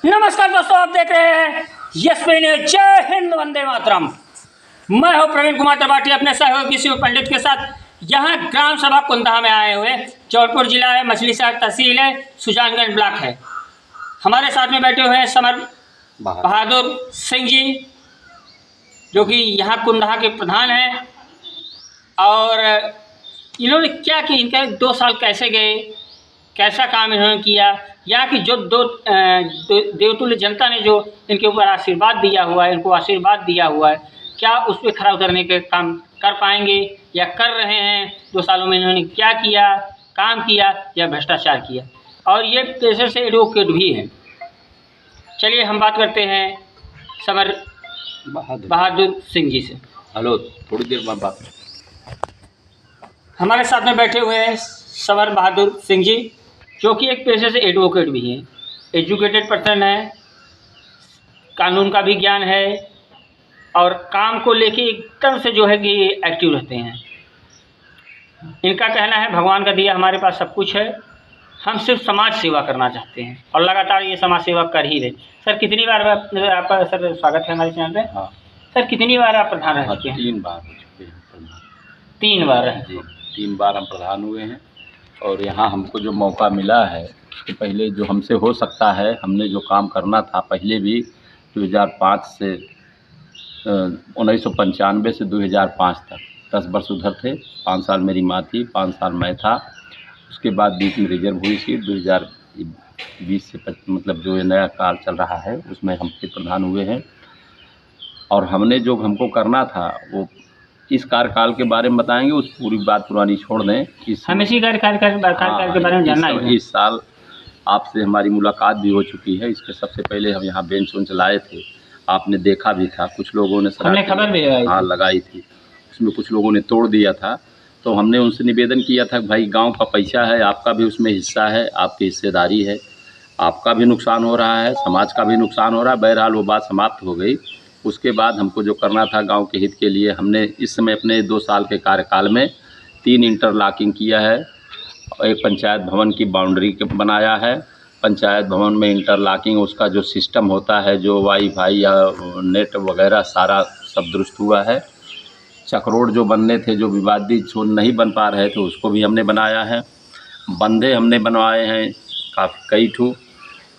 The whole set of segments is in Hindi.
नमस्कार दोस्तों, आप देख रहे हैं यशस्वी न्यूज। जय हिंद, वंदे मातरम। मैं हूं प्रवीण कुमार त्रिपाठी अपने सहयोगी शिव पंडित के साथ यहाँ ग्राम सभा कुंदहा में आए हुए। जौनपुर जिला है, मछलीशहर तहसील है, सुजानगंज ब्लॉक है। हमारे साथ में बैठे हुए हैं समर बहादुर सिंह जी, जो कि यहाँ कुंदहा के प्रधान हैं। और इन्होंने क्या किया, इनका 2 साल कैसे गए, कैसा काम इन्होंने किया, यहाँ की जो देवतुल्य जनता ने जो इनके ऊपर आशीर्वाद दिया हुआ है, इनको आशीर्वाद दिया हुआ है, क्या उस पर खरा उतरने के काम कर पाएंगे या कर रहे हैं। 2 सालों में इन्होंने क्या किया, काम किया या भ्रष्टाचार किया। और ये पेशे से एडवोकेट भी हैं। चलिए हम बात करते हैं समर बहादुर सिंह जी से। हेलो, थोड़ी देर बाद बात। हमारे साथ में बैठे हुए हैं समर बहादुर सिंह जी, जो कि एक पेशे से एडवोकेट भी हैं, एजुकेटेड पर्सन है, कानून का भी ज्ञान है और काम को लेके एकदम से जो है कि एक्टिव रहते हैं। इनका कहना है भगवान का दिया हमारे पास सब कुछ है, हम सिर्फ समाज सेवा करना चाहते हैं और लगातार ये समाज सेवा कर ही रहे। सर कितनी बार आपका सर स्वागत है हमारे चैनल पे। हाँ सर, कितनी बार आप प्रधान रह चुके हैं? 3 बार हो चुके हैं प्रधान। 3 बार है जी, 3 बार हम प्रधान हुए हैं। और यहाँ हमको जो मौका मिला है, उसके पहले जो हमसे हो सकता है, हमने जो काम करना था पहले भी 2005 से 1995 से 2005 तक 10 वर्ष उधर थे। 5 साल मेरी माँ थी, 5 साल मैं था। उसके बाद बीच में रिजर्व हुई थी। 2020 से मतलब जो ये नया काल चल रहा है उसमें हम फिर प्रधान हुए हैं। और हमने जो हमको करना था वो इस कार्यकाल के बारे में बताएंगे। उस पूरी बात पुरानी छोड़ दें। हम इसी कार्यकाल के बारे में जानना है। इस साल आपसे हमारी मुलाकात भी हो चुकी है। इसके सबसे पहले हम यहाँ बेंच वेंच लाए थे, आपने देखा भी था। कुछ लोगों ने हमने खबर भी लगाई थी, उसमें कुछ लोगों ने तोड़ दिया था। तो हमने उनसे निवेदन किया था कि भाई गांव का पैसा है, आपका भी उसमें हिस्सा है, आपकी हिस्सेदारी है, आपका भी नुकसान हो रहा है, समाज का भी नुकसान हो रहा है। बहरहाल वो बात समाप्त हो गई। उसके बाद हमको जो करना था गांव के हित के लिए, हमने इस समय अपने 2 साल के कार्यकाल में 3 इंटरलॉकिंग किया है। एक पंचायत भवन की बाउंड्री बनाया है। पंचायत भवन में इंटरलॉकिंग, उसका जो सिस्टम होता है, जो वाईफाई या नेट वगैरह सारा सब दुरुस्त हुआ है। चक रोड जो बनने थे, जो विवादित जो नहीं बन पा रहे थे, उसको भी हमने बनाया है। बंधे हमने बनवाए हैं कई ठू।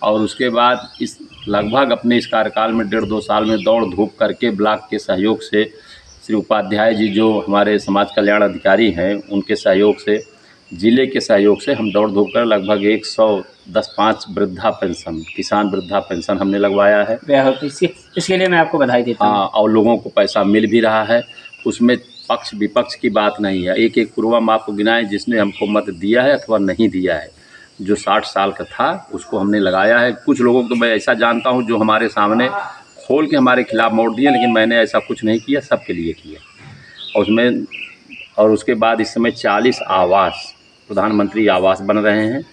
और उसके बाद इस लगभग अपने इस कार्यकाल में 1.5-2 साल में दौड़ धूप करके ब्लॉक के सहयोग से, श्री उपाध्याय जी जो हमारे समाज कल्याण अधिकारी हैं, उनके सहयोग से, ज़िले के सहयोग से हम दौड़ धूप कर लगभग 110-5 वृद्धा पेंशन, किसान वृद्धा पेंशन हमने लगवाया है। इसके लिए मैं आपको बधाई देता हूँ। हाँ, और लोगों को पैसा मिल भी रहा है। उसमें पक्ष विपक्ष की बात नहीं है। एक पूर्वम आपको गिनाएं जिसने हमको मत दिया है अथवा नहीं दिया है। जो 60 साल का था उसको हमने लगाया है। कुछ लोगों को तो मैं ऐसा जानता हूं जो हमारे सामने खोल के हमारे खिलाफ मोड़ दिए, लेकिन मैंने ऐसा कुछ नहीं किया, सबके लिए किया। और उसमें और उसके बाद इस समय 40 आवास, प्रधानमंत्री आवास बन रहे हैं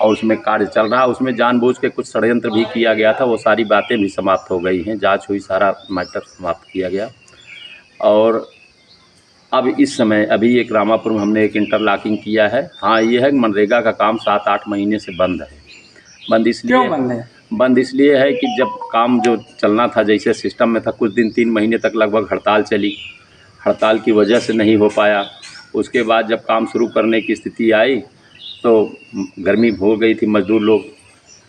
और उसमें कार्य चल रहा है। उसमें जानबूझ के कुछ षड्यंत्र भी किया गया था, वो सारी बातें भी समाप्त हो गई हैं, जांच हुई, सारा मैटर समाप्त किया गया। और अब इस समय अभी एक रामापुर में हमने एक इंटरलॉकिंग किया है। हाँ, ये है मनरेगा का काम 7-8 महीने से बंद है। बंद इसलिए है कि जब काम जो चलना था जैसे सिस्टम में था, कुछ दिन 3 महीने तक लगभग हड़ताल चली। हड़ताल की वजह से नहीं हो पाया। उसके बाद जब काम शुरू करने की स्थिति आई तो गर्मी हो गई थी, मजदूर लोग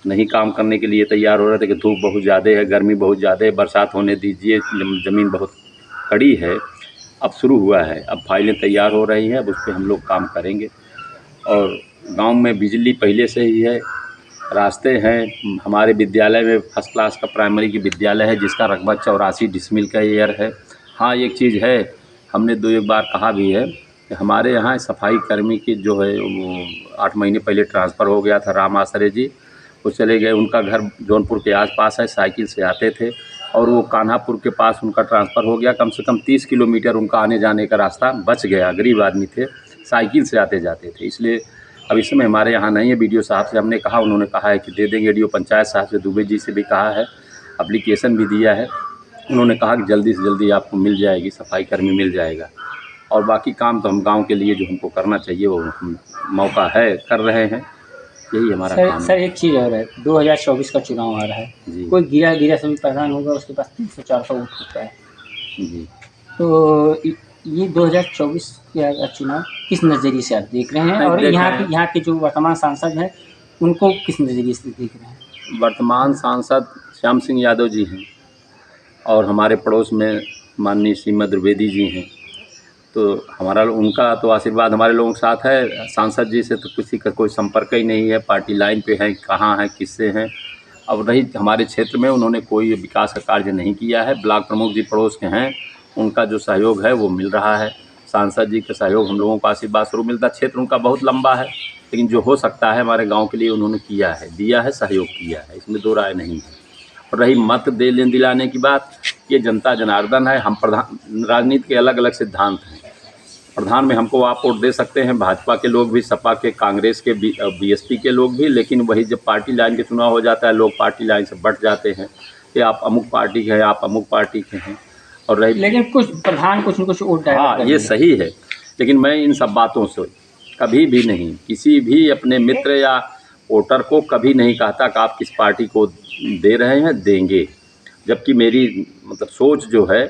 नहीं काम करने के लिए तैयार हो रहे थे कि धूप बहुत ज़्यादा है, गर्मी बहुत ज़्यादा है, बरसात होने दीजिए, ज़मीन बहुत कड़ी है। अब शुरू हुआ है, अब फाइलें तैयार हो रही हैं, अब उस पर हम लोग काम करेंगे। और गांव में बिजली पहले से ही है, रास्ते हैं। हमारे विद्यालय में फर्स्ट क्लास का प्राइमरी की विद्यालय है जिसका रकबा 84 डिसमिल का एयर है। हाँ, एक चीज़ है, हमने 2-1 बार कहा भी है कि हमारे यहाँ सफाई कर्मी की जो है वो 8 महीने पहले ट्रांसफ़र हो गया था। राम आश्रय जी वो चले गए, उनका घर जौनपुर के आसपास है, साइकिल से आते थे और वो कान्हापुर के पास उनका ट्रांसफ़र हो गया। कम से कम 30 किलोमीटर उनका आने जाने का रास्ता बच गया। गरीब आदमी थे, साइकिल से आते जाते थे। इसलिए अब इस समय हमारे यहाँ नहीं है। बीडीओ साहब से हमने कहा, उन्होंने कहा है कि दे देंगे। डीओ पंचायत साहब से, दुबे जी से भी कहा है, एप्लीकेशन भी दिया है। उन्होंने कहा कि जल्दी से जल्दी आपको मिल जाएगी, सफाई कर्मी मिल जाएगा। और बाकी काम तो हम गाँव के लिए जो हमको करना चाहिए वो हम मौका है कर रहे हैं। यही हमारा सर काम सर है। एक चीज़ और है, 2024 का चुनाव आ रहा है, जी कोई गिरा सभी प्रधान होगा, उसके पास 300-400 वोट होता है। जी। तो ये 2024 का चुनाव किस नज़रिए से आप देख रहे हैं, नहीं, और देख रहे यहाँ के जो वर्तमान सांसद हैं उनको किस नज़रिए से देख रहे हैं? वर्तमान सांसद श्याम सिंह यादव जी हैं और हमारे पड़ोस में माननीय श्रीमती द्विवेदी जी हैं। तो हमारा उनका तो आशीर्वाद हमारे लोगों के साथ है। सांसद जी से तो किसी का कोई संपर्क ही नहीं है, पार्टी लाइन पे हैं, कहाँ हैं, किससे हैं। अब रही हमारे क्षेत्र में, उन्होंने कोई विकास का कार्य नहीं किया है। ब्लॉक प्रमुख जी पड़ोस के हैं, उनका जो सहयोग है वो मिल रहा है। सांसद जी का सहयोग हम लोगों को आशीर्वाद स्वरूप मिलता है। क्षेत्र उनका बहुत लंबा है, लेकिन जो हो सकता है हमारे गांव के लिए उन्होंने किया है, दिया है, सहयोग किया है, इसमें दो राय नहीं है। और रही मत देने दिलाने की बात, ये जनता जनार्दन है। हम प्रधान राजनीति के अलग अलग सिद्धांत हैं। प्रधान में हमको आप वोट दे सकते हैं, भाजपा के लोग भी, सपा के, कांग्रेस के, बीएसपी के लोग भी, लेकिन वही जब पार्टी लाइन के चुनाव हो जाता है, लोग पार्टी लाइन से बट जाते हैं कि आप अमुक पार्टी के हैं, आप अमुक पार्टी के हैं। और रही लेकिन कुछ प्रधान कुछ न कुछ वोट डायवर्ट हाँ, कर ये दिए। सही है, लेकिन मैं इन सब बातों से कभी भी नहीं, किसी भी अपने मित्र या वोटर को कभी नहीं कहता कि आप किस पार्टी को दे रहे हैं, देंगे। जबकि मेरी मतलब सोच जो है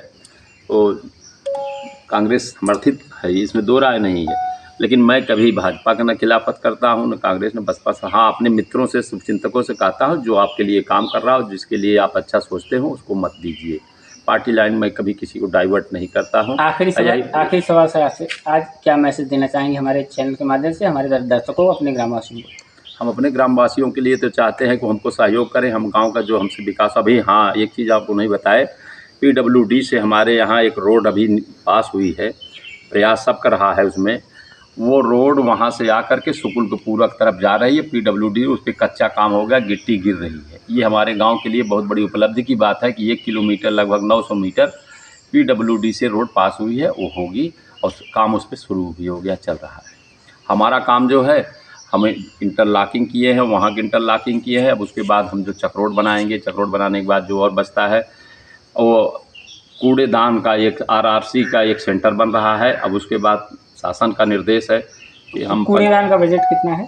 वो कांग्रेस समर्थित है, इसमें दो राय नहीं है। लेकिन मैं कभी भाजपा का न खिलाफत करता हूँ, न कांग्रेस, न बसपा से। हाँ, अपने मित्रों से, शुभचिंतकों से कहता हूँ, जो आपके लिए काम कर रहा हो, जिसके लिए आप अच्छा सोचते हो, उसको मत दीजिए। पार्टी लाइन में कभी किसी को डाइवर्ट नहीं करता हूँ। आखिरी सवाल सर आपसे, आज क्या मैसेज देना चाहेंगे हमारे चैनल के माध्यम से हमारे दर्शकों, अपने ग्रामवासियों को? हम अपने ग्रामवासियों के लिए तो चाहते हैं कि हमको सहयोग करें, हम गांव का जो हमसे विकास। अभी हाँ, एक चीज़ आपको नहीं बताए, PWD से हमारे यहाँ एक रोड अभी पास हुई है, प्रयास सब कर रहा है उसमें। वो रोड वहाँ से आकर के सुकुल के पूरब तरफ जा रही है। PWD उस पर कच्चा काम हो गया, गिट्टी गिर रही है। ये हमारे गांव के लिए बहुत बड़ी उपलब्धि की बात है कि 1 किलोमीटर, लगभग 900 मीटर PWD से रोड पास हुई है, वो होगी, और काम उस पर शुरू भी हो गया, चल रहा है। हमारा काम जो है, हमें इंटरलॉकिंग किए हैं, वहाँ की इंटरलॉकिंग किए हैं। अब उसके बाद हम जो चक्रोड बनाएंगे, चक्रोड बनाने के बाद जो और बचता है, वो कूड़ेदान का एक RRC का एक सेंटर बन रहा है। अब उसके बाद शासन का निर्देश है कि हम कूड़ेदान का बजट कितना है?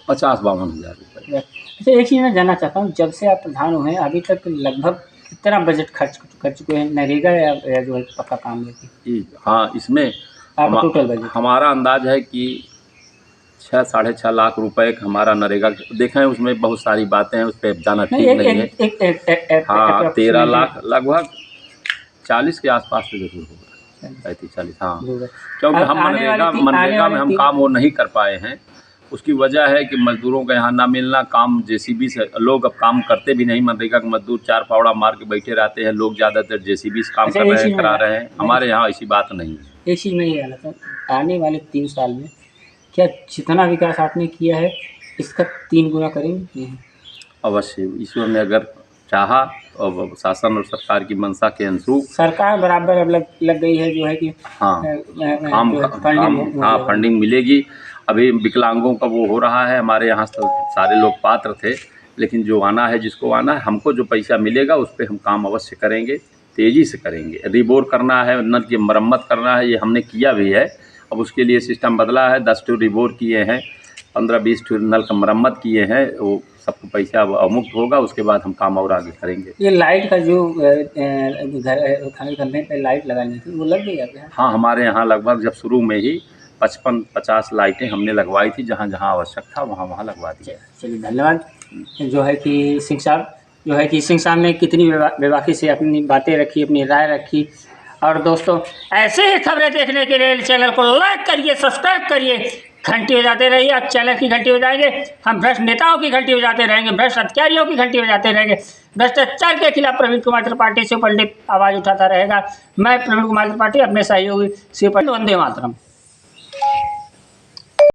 50-52 हज़ार रुपये। अच्छा, एक चीज़ मैं जानना चाहता हूँ, जब से आप प्रधान हुए अभी तक लगभग कितना बजट खर्च कर चुके हैं नरेगा या जो है पक्का काम लेके? हाँ, इसमें आपका टोटल बजट? हमारा अंदाज है कि 6-6.5 लाख रुपए का हमारा नरेगा। देखें, उसमें बहुत सारी बातें हैं, उस पर जाना ठीक नहीं है। हाँ, 13 लाख, लगभग 40 के आसपास तो जरूर होगा, 35-40। हाँ, क्योंकि हम मनरेगा में हम काम वो नहीं कर पाए हैं। उसकी वजह है कि मजदूरों का यहाँ ना मिलना, काम JCB से लोग अब काम करते भी नहीं। मनरेगा के मजदूर 4 फावड़ा मार के बैठे रहते हैं, लोग ज़्यादातर JCB से काम कर रहे हैं, करा रहे हैं। हमारे यहाँ ऐसी बात नहीं है। एक चीज़ मैं ये कहना था, आने वाले 3 साल में क्या जितना विकास आपने किया है इसका 3 गुना करेंगे? अवश्य, ईश्वर ने अगर चाहा और शासन और सरकार की मंशा के अनुरूप सरकार बराबर अब लग गई है, जो है कि फंडिंग मिलेगी। अभी विकलांगों का वो हो रहा है, हमारे यहाँ तो सारे लोग पात्र थे, लेकिन जो आना है, जिसको आना है, हमको जो पैसा मिलेगा उस पर हम काम अवश्य करेंगे, तेज़ी से करेंगे। रिबोर करना है, नल की मरम्मत करना है, ये हमने किया भी है। अब उसके लिए सिस्टम बदला है, 10 ठो रिबोर किए हैं, 15-20 ठो नल का मरम्मत किए हैं। वो सबको पैसा अवमुक्त होगा, उसके बाद हम काम और आगे करेंगे। ये लाइट का जो घर खाने करने पे लाइट लगानी थी, वो लग गई आपके यहाँ? हाँ, हमारे यहाँ लगभग जब शुरू में ही 55-50 लाइटें हमने लगवाई थी, जहाँ जहाँ आवश्यक था वहाँ लगवा दी। चलिए, धन्यवाद। जो है कि सिंह साहब ने कितनी बेबाकी से अपनी बातें रखी, अपनी राय रखी। और दोस्तों, ऐसे ही खबरें देखने के लिए चैनल को लाइक करिए, सब्सक्राइब करिए, घंटी बजाते रहिए। आप चैनल की घंटी बजाएंगे, हम भ्रष्ट नेताओं की घंटी बजाते रहेंगे, भ्रष्ट अधिकारियों की घंटी बजाते रहेंगे। भ्रष्टाचार के खिलाफ प्रवीण कुमार त्रिपाठी शिव पंडित आवाज़ उठाता रहेगा। मैं प्रवीण कुमार त्रिपाठी, अपने सहयोगी शिव पंडित। वंदे मातरम।